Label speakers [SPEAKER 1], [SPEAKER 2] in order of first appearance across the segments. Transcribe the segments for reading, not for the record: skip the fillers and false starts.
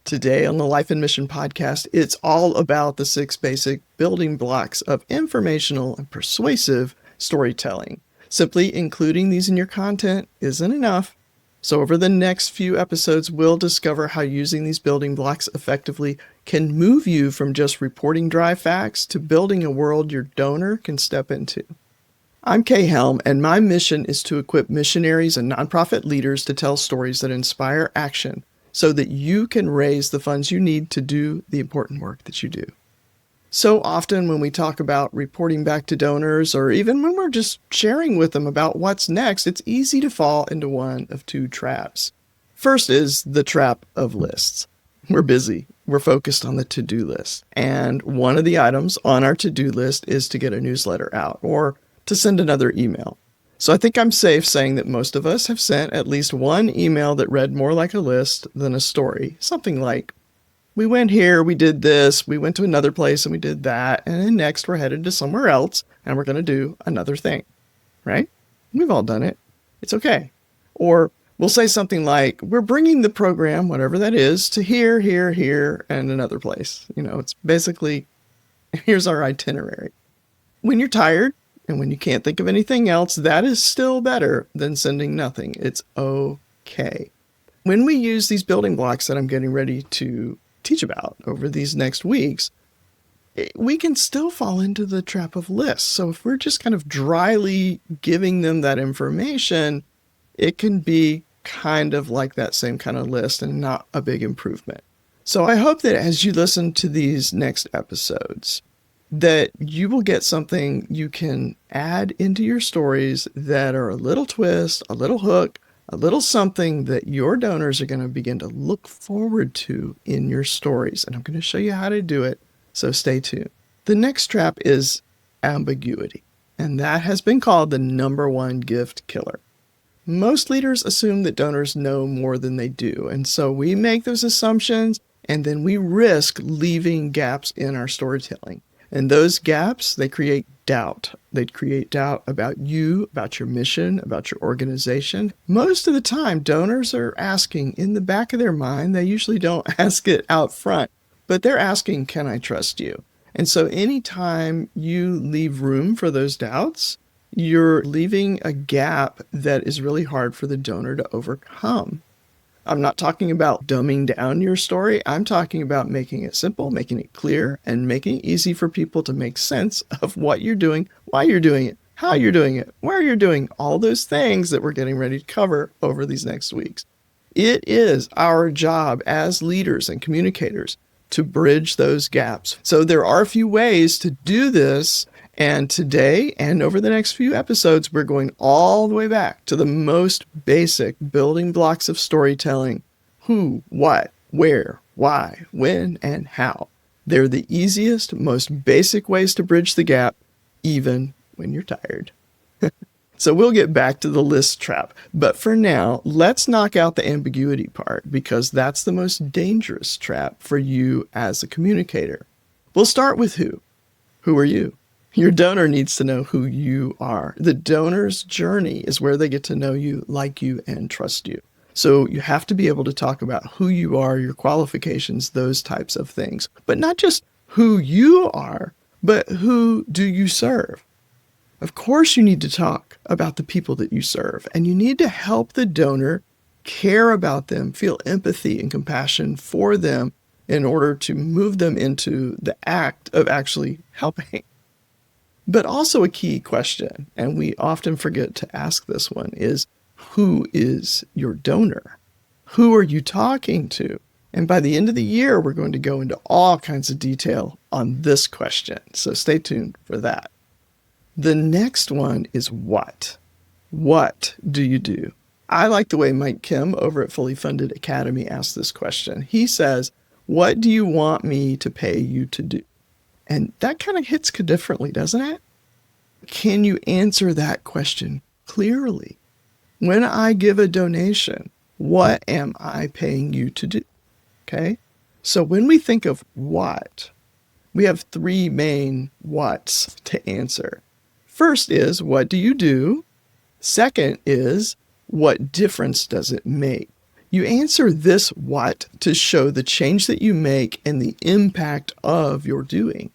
[SPEAKER 1] Today on the Life and Mission podcast, it's all about the 6 basic building blocks of informational and persuasive storytelling. Simply including these in your content isn't enough. So over the next few episodes, we'll discover how using these building blocks effectively can move you from just reporting dry facts to building a world your donor can step into. I'm Kay Helm, and my mission is to equip missionaries and nonprofit leaders to tell stories that inspire action so that you can raise the funds you need to do the important work that you do. So often when we talk about reporting back to donors, or even when we're just sharing with them about what's next, it's easy to fall into one of two traps. First is the trap of lists. We're busy. We're focused on the to-do list. And one of the items on our to-do list is to get a newsletter out or to send another email. So I think I'm safe saying that most of us have sent at least one email that read more like a list than a story. Something like, we went here, we did this, we went to another place and we did that, and then next we're headed to somewhere else and we're going to do another thing, right? We've all done it. It's okay. Or we'll say something like, we're bringing the program, whatever that is, to here, here, here, and another place. It's basically, here's our itinerary. When you're tired, and when you can't think of anything else, that is still better than sending nothing. It's okay. When we use these building blocks that I'm getting ready to teach about over these next weeks, we can still fall into the trap of lists. So if we're just kind of dryly giving them that information, it can be kind of like that same kind of list and not a big improvement. So I hope that as you listen to these next episodes, that you will get something you can add into your stories that are a little twist, a little hook, a little something that your donors are going to begin to look forward to in your stories. And I'm going to show you how to do it, so stay tuned. The next trap is ambiguity, and that has been called the number one gift killer. Most leaders assume that donors know more than they do, and so we make those assumptions, and then we risk leaving gaps in our storytelling. And those gaps, they create doubt. They create doubt about you, about your mission, about your organization. Most of the time, donors are asking in the back of their mind, they usually don't ask it out front, but they're asking, can I trust you? And so anytime you leave room for those doubts, you're leaving a gap that is really hard for the donor to overcome. I'm not talking about dumbing down your story. I'm talking about making it simple, making it clear, and making it easy for people to make sense of what you're doing, why you're doing it, how you're doing it, where you're doing all those things that we're getting ready to cover over these next weeks. It is our job as leaders and communicators to bridge those gaps. So there are a few ways to do this. And today and over the next few episodes, we're going all the way back to the most basic building blocks of storytelling. Who, what, where, why, when, and how. They're the easiest, most basic ways to bridge the gap, even when you're tired. So we'll get back to the list trap. But for now, let's knock out the ambiguity part, because that's the most dangerous trap for you as a communicator. We'll start with who. Who are you? Your donor needs to know who you are. The donor's journey is where they get to know you, like you, and trust you. So you have to be able to talk about who you are, your qualifications, those types of things. But not just who you are, but who do you serve? Of course, you need to talk about the people that you serve, and you need to help the donor care about them, feel empathy and compassion for them in order to move them into the act of actually helping. But also a key question, and we often forget to ask this one, is who is your donor? Who are you talking to? And by the end of the year, we're going to go into all kinds of detail on this question. So stay tuned for that. The next one is what? What do you do? I like the way Mike Kim over at Fully Funded Academy asked this question. He says, what do you want me to pay you to do? And that kind of hits differently, doesn't it? Can you answer that question clearly? When I give a donation, what am I paying you to do? Okay? So when we think of what, we have three main whats to answer. First is, what do you do? Second is, what difference does it make? You answer this what to show the change that you make and the impact of your doing.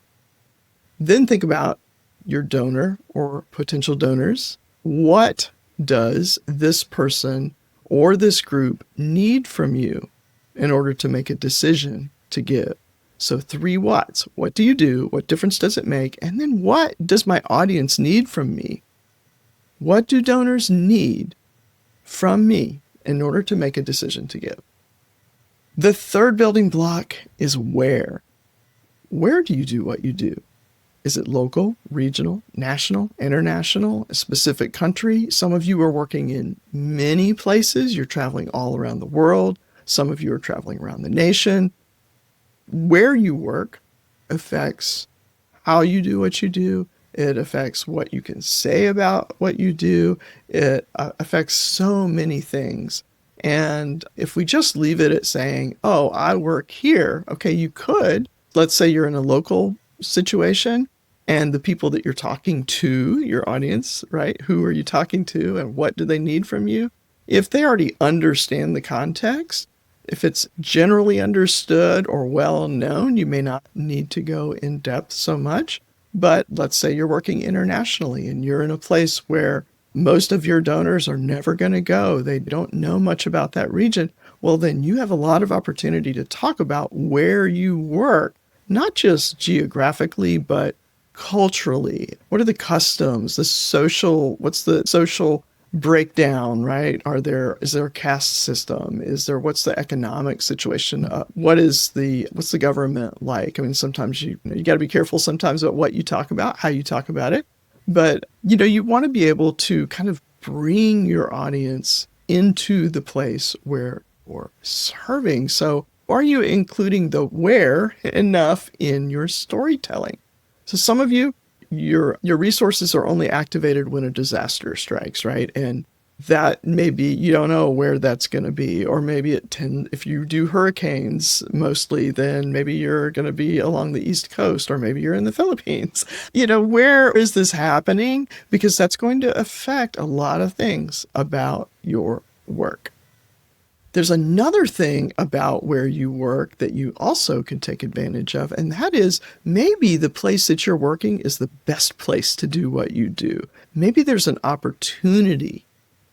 [SPEAKER 1] Then think about your donor or potential donors. What does this person or this group need from you in order to make a decision to give? So 3 whats. What do you do? What difference does it make? And then what does my audience need from me? What do donors need from me in order to make a decision to give? The third building block is where. Where do you do what you do? Is it local, regional, national, international, a specific country? Some of you are working in many places. You're traveling all around the world. Some of you are traveling around the nation. Where you work affects how you do what you do. It affects what you can say about what you do. It affects so many things. And if we just leave it at saying, oh, I work here, okay, you could. Let's say you're in a local situation and the people that you're talking to, your audience, right? Who are you talking to and what do they need from you? If they already understand the context, if it's generally understood or well known, you may not need to go in depth so much. But let's say you're working internationally and you're in a place where most of your donors are never going to go. They don't know much about that region. Well, then you have a lot of opportunity to talk about where you work, not just geographically, but culturally. What are the customs, what's the social breakdown, right? Is there a caste system? What's the economic situation? What's the government like? I mean, sometimes you got to be careful sometimes about what you talk about, how you talk about it. But, you want to be able to kind of bring your audience into the place where you're serving. So are you including the where enough in your storytelling? So some of you, your resources are only activated when a disaster strikes, right? And that maybe you don't know where that's going to be, or maybe if you do hurricanes mostly, then maybe you're going to be along the East Coast, or maybe you're in the Philippines. Where is this happening? Because that's going to affect a lot of things about your work. There's another thing about where you work that you also can take advantage of, and that is maybe the place that you're working is the best place to do what you do. Maybe there's an opportunity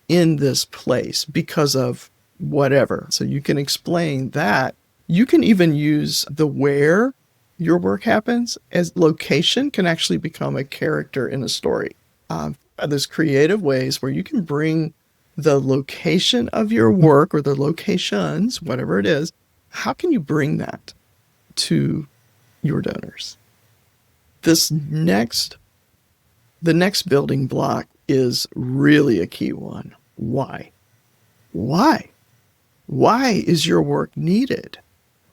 [SPEAKER 1] in this place because of whatever. So you can explain that. You can even use the where your work happens as location can actually become a character in a story. There's creative ways where you can bring the location of your work or the locations, whatever it is. How can you bring that to your donors? The next building block is really a key one. Why? Why? Why is your work needed?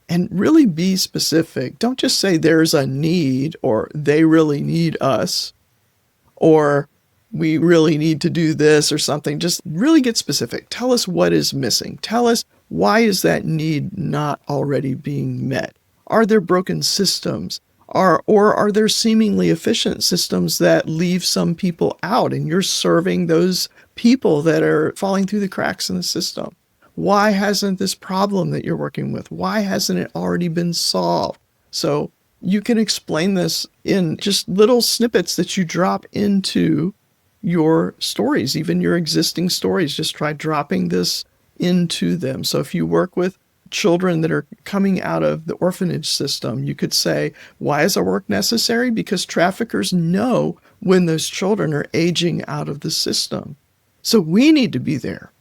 [SPEAKER 1] And really be specific. Don't just say there's a need, or they really need us, or we really need to do this or something. Just really get specific. Tell us what is missing. Tell us, why is that need not already being met? Are there broken systems? Or are there seemingly efficient systems that leave some people out and you're serving those people that are falling through the cracks in the system? Why hasn't this problem that you're working with, why hasn't it already been solved? So you can explain this in just little snippets that you drop into your stories, even your existing stories. Just try dropping this into them. So if you work with children that are coming out of the orphanage system, you could say, why is our work necessary? Because traffickers know when those children are aging out of the system. So we need to be there.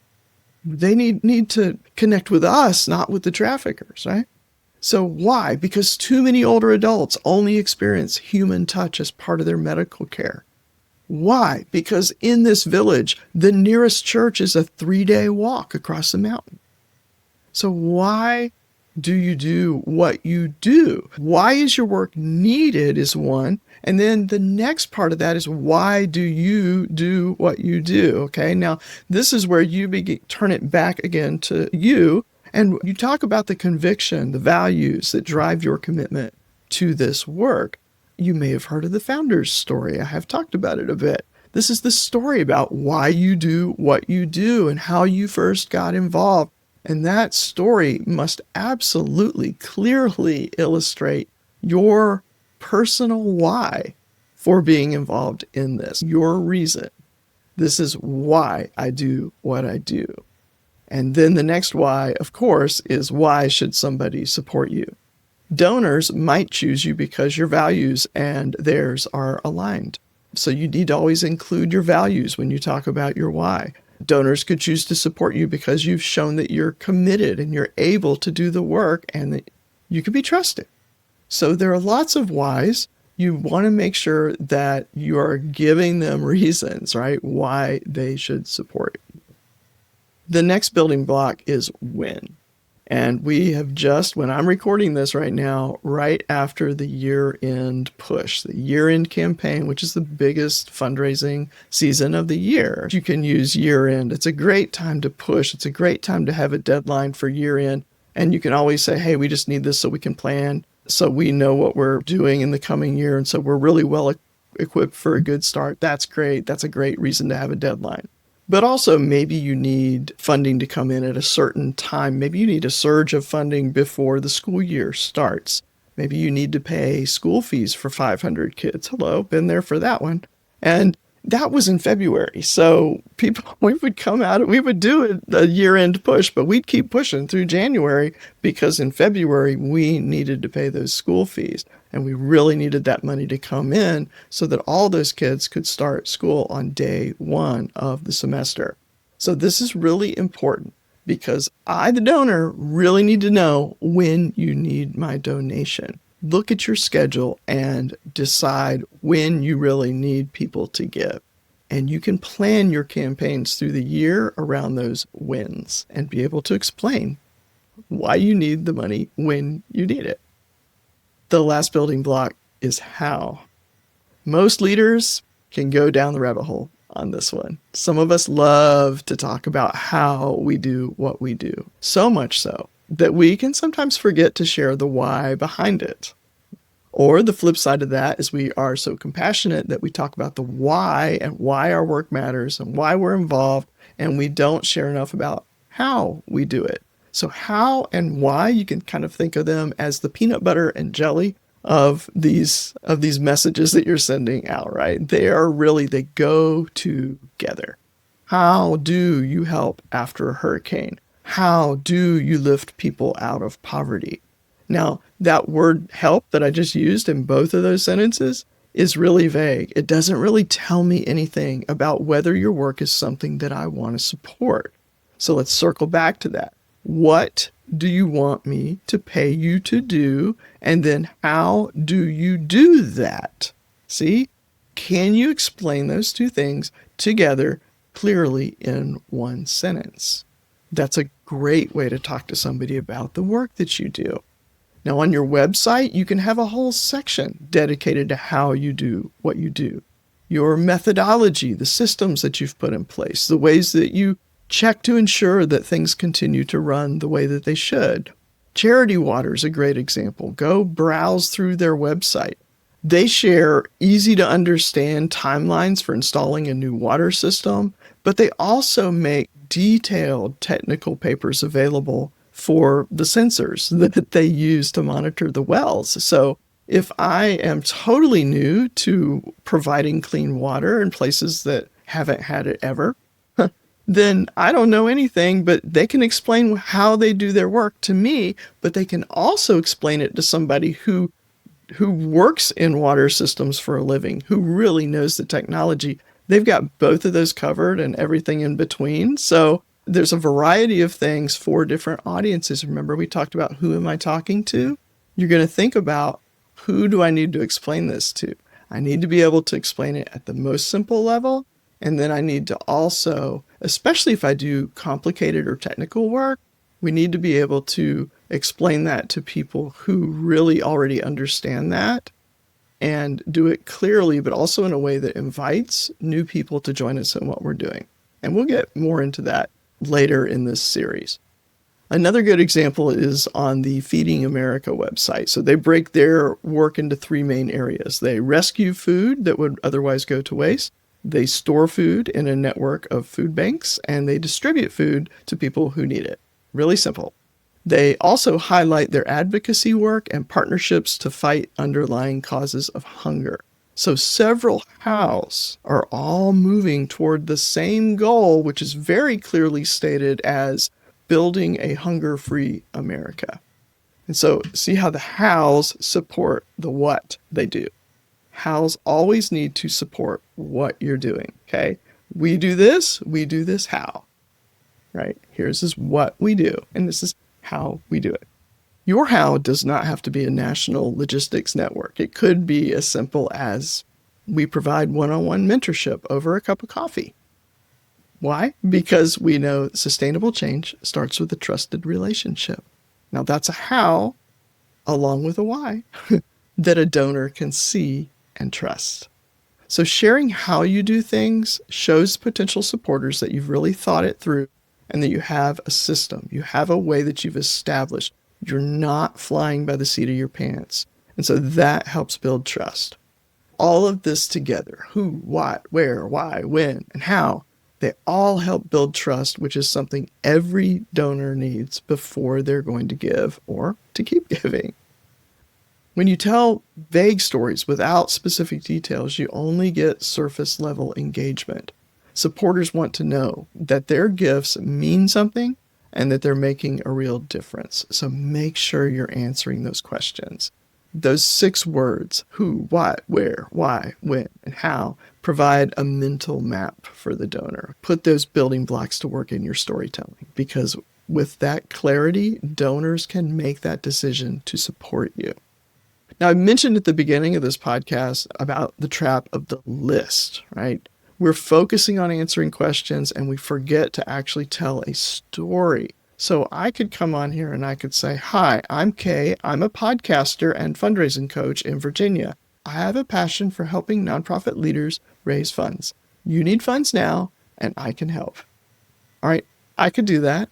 [SPEAKER 1] They need to connect with us, not with the traffickers, right? So why? Because too many older adults only experience human touch as part of their medical care. Why? Because in this village, the nearest church is a 3-day walk across the mountain. So why do you do what you do? Why is your work needed is one. And then the next part of that is, why do you do what you do? Okay, now this is where you turn it back again to you, and you talk about the conviction, the values that drive your commitment to this work. You may have heard of the founder's story. I have talked about it a bit. This is the story about why you do what you do and how you first got involved. And that story must absolutely clearly illustrate your personal why for being involved in this, your reason. This is why I do what I do. And then the next why, of course, is why should somebody support you? Donors might choose you because your values and theirs are aligned. So you need to always include your values when you talk about your why. Donors could choose to support you because you've shown that you're committed and you're able to do the work and that you can be trusted. So there are lots of whys. You want to make sure that you are giving them reasons, right, why they should support you. The next building block is when. And we have just, when I'm recording this right now, right after the year-end push, the year-end campaign, which is the biggest fundraising season of the year. You can use year-end. It's a great time to push. It's a great time to have a deadline for year-end. And you can always say, hey, we just need this so we can plan, so we know what we're doing in the coming year. And so we're really well equipped for a good start. That's great. That's a great reason to have a deadline. But also maybe you need funding to come in at a certain time. Maybe you need a surge of funding before the school year starts. Maybe you need to pay school fees for 500 kids. Hello, been there for that one. And that was in February. So we would come out, we would do a year-end push, but we'd keep pushing through January because in February we needed to pay those school fees. And we really needed that money to come in so that all those kids could start school on day one of the semester. So this is really important because I, the donor, really need to know when you need my donation. Look at your schedule and decide when you really need people to give. And you can plan your campaigns through the year around those wins and be able to explain why you need the money when you need it. The last building block is how. Most leaders can go down the rabbit hole on this one. Some of us love to talk about how we do what we do, so much so that we can sometimes forget to share the why behind it. Or the flip side of that is we are so compassionate that we talk about the why and why our work matters and why we're involved, and we don't share enough about how we do it. So how and why, you can kind of think of them as the peanut butter and jelly of these messages that you're sending out, right? They go together. How do you help after a hurricane? How do you lift people out of poverty? Now, that word help that I just used in both of those sentences is really vague. It doesn't really tell me anything about whether your work is something that I want to support. So let's circle back to that. What do you want me to pay you to do? And then how do you do that? See, can you explain those two things together clearly in one sentence? That's a great way to talk to somebody about the work that you do. Now, on your website, you can have a whole section dedicated to how you do what you do. Your methodology, the systems that you've put in place, the ways that you check to ensure that things continue to run the way that they should. Charity Water is a great example. Go browse through their website. They share easy to understand timelines for installing a new water system, but they also make detailed technical papers available for the sensors that they use to monitor the wells. So if I am totally new to providing clean water in places that haven't had it ever, then I don't know anything, but they can explain how they do their work to me, but they can also explain it to somebody who works in water systems for a living, who really knows the technology. They've got both of those covered and everything in between. So there's a variety of things for different audiences. Remember, we talked about who am I talking to? You're going to think about, who do I need to explain this to? I need to be able to explain it at the most simple level. And then I need to also, especially if I do complicated or technical work, we need to be able to explain that to people who really already understand that and do it clearly, but also in a way that invites new people to join us in what we're doing. And we'll get more into that later in this series. Another good example is on the Feeding America website. So they break their work into three main areas. They rescue food that would otherwise go to waste. They store food in a network of food banks, and they distribute food to people who need it. Really simple. They also highlight their advocacy work and partnerships to fight underlying causes of hunger. So several hows are all moving toward the same goal, which is very clearly stated as building a hunger-free America. And so see how the hows support the what they do. Hows always need to support what you're doing, okay? We do this how, right? Here's is what we do, and this is how we do it. Your how does not have to be a national logistics network. It could be as simple as we provide one-on-one mentorship over a cup of coffee. Why? Because we know sustainable change starts with a trusted relationship. Now that's a how, along with a why, that a donor can see and trust. So sharing how you do things shows potential supporters that you've really thought it through and that you have a system. You have a way that you've established. You're not flying by the seat of your pants. And so that helps build trust. All of this together, who, what, where, why, when, and how, they all help build trust, which is something every donor needs before they're going to give or to keep giving. When you tell vague stories without specific details, you only get surface level engagement. Supporters want to know that their gifts mean something and that they're making a real difference. So make sure you're answering those questions. Those 6 words, who, what, where, why, when, and how, provide a mental map for the donor. Put those building blocks to work in your storytelling, because with that clarity, donors can make that decision to support you. Now, I mentioned at the beginning of this podcast about the trap of the list, right? We're focusing on answering questions and we forget to actually tell a story. So I could come on here and I could say, hi, I'm Kay. I'm a podcaster and fundraising coach in Virginia. I have a passion for helping nonprofit leaders raise funds. You need funds now and I can help. All right, I could do that.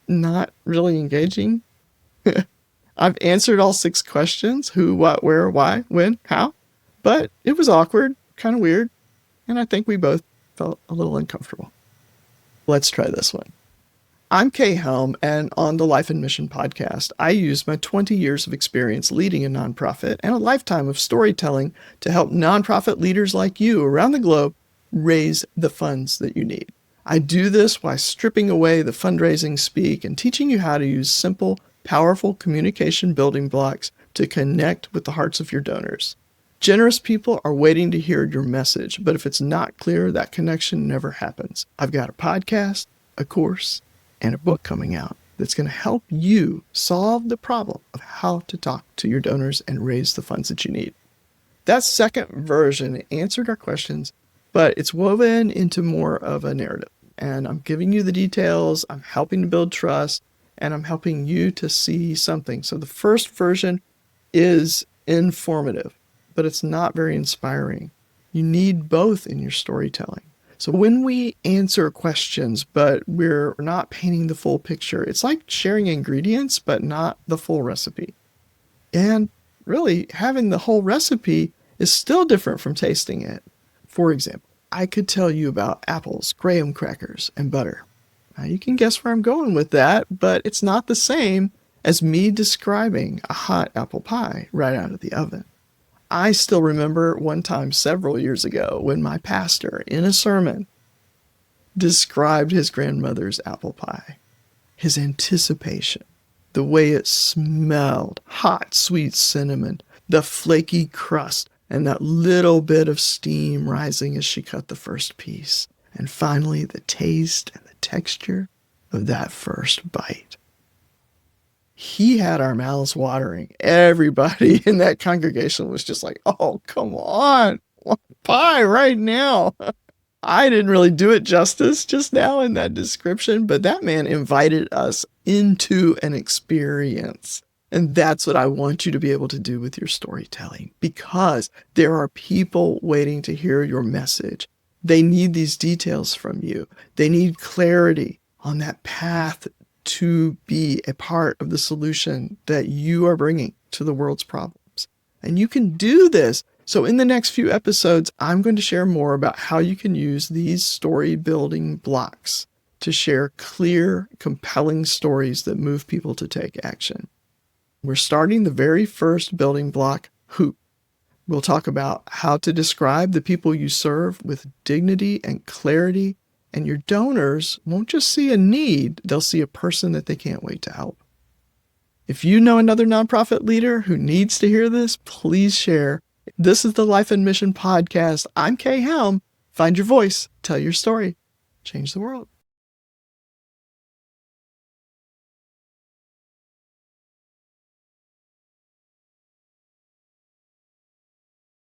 [SPEAKER 1] Not really engaging. I've answered all 6 questions, who, what, where, why, when, how, but it was awkward, kind of weird, and I think we both felt a little uncomfortable. Let's try this one. I'm Kay Helm, and on the Life and Mission podcast, I use my 20 years of experience leading a nonprofit and a lifetime of storytelling to help nonprofit leaders like you around the globe raise the funds that you need. I do this by stripping away the fundraising speak and teaching you how to use simple, powerful communication building blocks to connect with the hearts of your donors. Generous people are waiting to hear your message, but if it's not clear, that connection never happens. I've got a podcast, a course, and a book coming out that's going to help you solve the problem of how to talk to your donors and raise the funds that you need. That second version answered our questions, but it's woven into more of a narrative. And I'm giving you the details, I'm helping to build trust, and I'm helping you to see something. So the first version is informative, but it's not very inspiring. You need both in your storytelling. So when we answer questions, but we're not painting the full picture, it's like sharing ingredients, but not the full recipe. And really, having the whole recipe is still different from tasting it. For example, I could tell you about apples, graham crackers, and butter. Now, you can guess where I'm going with that, but it's not the same as me describing a hot apple pie right out of the oven. I still remember one time several years ago when my pastor, in a sermon, described his grandmother's apple pie, his anticipation, the way it smelled, hot, sweet cinnamon, the flaky crust, and that little bit of steam rising as she cut the first piece. And finally, the taste and the texture of that first bite. He had our mouths watering. Everybody in that congregation was just like, oh, come on, pie right now. I didn't really do it justice just now in that description, but that man invited us into an experience. And that's what I want you to be able to do with your storytelling, because there are people waiting to hear your message. They need these details from you. They need clarity on that path to be a part of the solution that you are bringing to the world's problems. And you can do this. So in the next few episodes, I'm going to share more about how you can use these story building blocks to share clear, compelling stories that move people to take action. We're starting the very first building block, who. We'll talk about how to describe the people you serve with dignity and clarity, and your donors won't just see a need, they'll see a person that they can't wait to help. If you know another nonprofit leader who needs to hear this, please share. This is the Life and Mission Podcast. I'm Kay Helm. Find your voice, tell your story, change the world.